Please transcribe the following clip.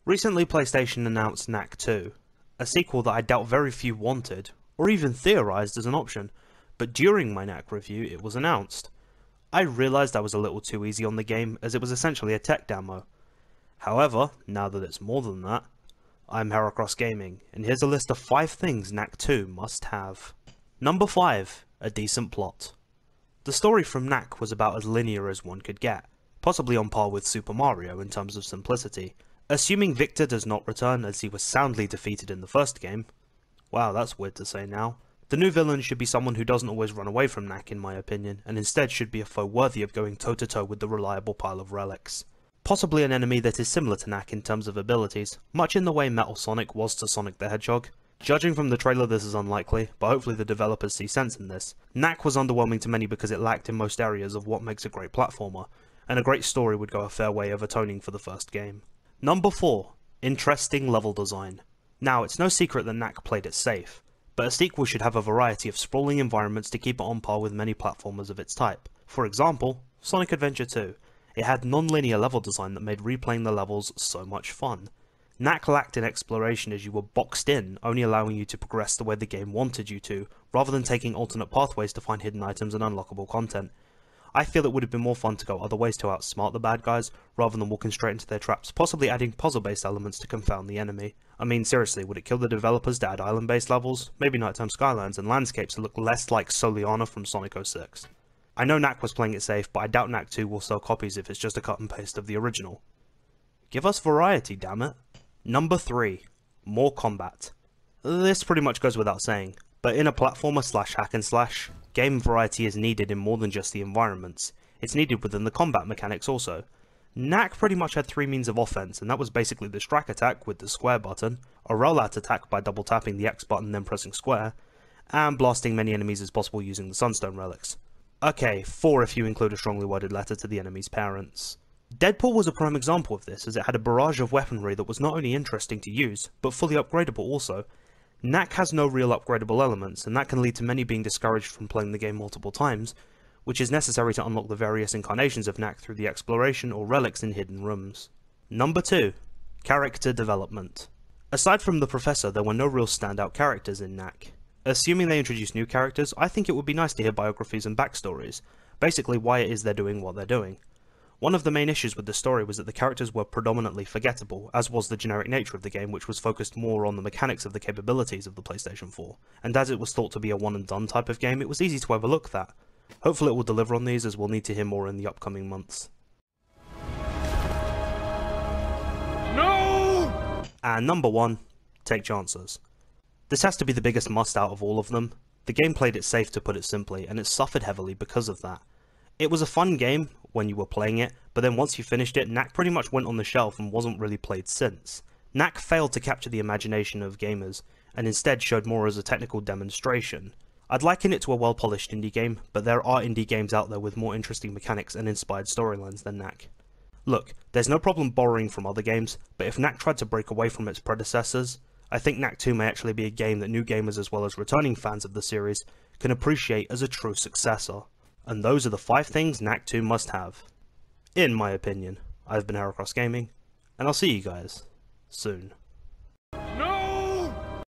Recently PlayStation announced Knack 2, a sequel that I doubt very few wanted, or even theorised as an option, but during my Knack review it was announced. I realised I was a little too easy on the game, as it was essentially a tech demo. However, now that it's more than that, I'm Heracross Gaming, and here's a list of 5 things Knack 2 must have. Number 5. A decent plot. The story from Knack was about as linear as one could get, possibly on par with Super Mario in terms of simplicity. Assuming Victor does not return as he was soundly defeated in the first game. Wow, that's weird to say now. The new villain should be someone who doesn't always run away from Knack in my opinion, and instead should be a foe worthy of going toe to toe with the reliable pile of relics. Possibly an enemy that is similar to Knack in terms of abilities, much in the way Metal Sonic was to Sonic the Hedgehog. Judging from the trailer this is unlikely, but hopefully the developers see sense in this. Knack was underwhelming to many because it lacked in most areas of what makes a great platformer, and a great story would go a fair way of atoning for the first game. Number 4. Interesting level design. Now, it's no secret that Knack played it safe, but a sequel should have a variety of sprawling environments to keep it on par with many platformers of its type. For example, Sonic Adventure 2. It had non-linear level design that made replaying the levels so much fun. Knack lacked in exploration as you were boxed in, only allowing you to progress the way the game wanted you to, rather than taking alternate pathways to find hidden items and unlockable content. I feel it would have been more fun to go other ways to outsmart the bad guys, rather than walking straight into their traps, possibly adding puzzle-based elements to confound the enemy. I mean, seriously, would it kill the developers to add island-based levels? Maybe nighttime skylines and landscapes that look less like Soliana from Sonic 06. I know Knack was playing it safe, but I doubt Knack 2 will sell copies if it's just a cut and paste of the original. Give us variety, damn it. Number 3. More combat. This pretty much goes without saying, but in a platformer slash hack and slash, game variety is needed in more than just the environments. It's needed within the combat mechanics also. Knack pretty much had 3 means of offense, and that was basically the strike attack with the square button, a rollout attack by double tapping the X button then pressing square, and blasting many enemies as possible using the Sunstone relics. Okay, 4 if you include a strongly worded letter to the enemy's parents. Deadpool was a prime example of this, as it had a barrage of weaponry that was not only interesting to use, but fully upgradable also. Knack has no real upgradable elements, and that can lead to many being discouraged from playing the game multiple times, which is necessary to unlock the various incarnations of Knack through the exploration or relics in hidden rooms. Number 2. Character development. Aside from the Professor, there were no real standout characters in Knack. Assuming they introduce new characters, I think it would be nice to hear biographies and backstories, basically why it is they're doing what they're doing. One of the main issues with the story was that the characters were predominantly forgettable, as was the generic nature of the game, which was focused more on the mechanics of the capabilities of the PlayStation 4, and as it was thought to be a one and done type of game, it was easy to overlook that. Hopefully it will deliver on these, as we'll need to hear more in the upcoming months. No! And number 1, take chances. This has to be the biggest must out of all of them. The game played it safe, to put it simply, and it suffered heavily because of that. It was a fun game when you were playing it, but then once you finished it, Knack pretty much went on the shelf and wasn't really played since. Knack failed to capture the imagination of gamers, and instead showed more as a technical demonstration. I'd liken it to a well-polished indie game, but there are indie games out there with more interesting mechanics and inspired storylines than Knack. Look, there's no problem borrowing from other games, but if Knack tried to break away from its predecessors, I think Knack 2 may actually be a game that new gamers as well as returning fans of the series can appreciate as a true successor. And those are the 5 things Knack 2 must have. In my opinion. I've been Heracross Gaming, and I'll see you guys soon.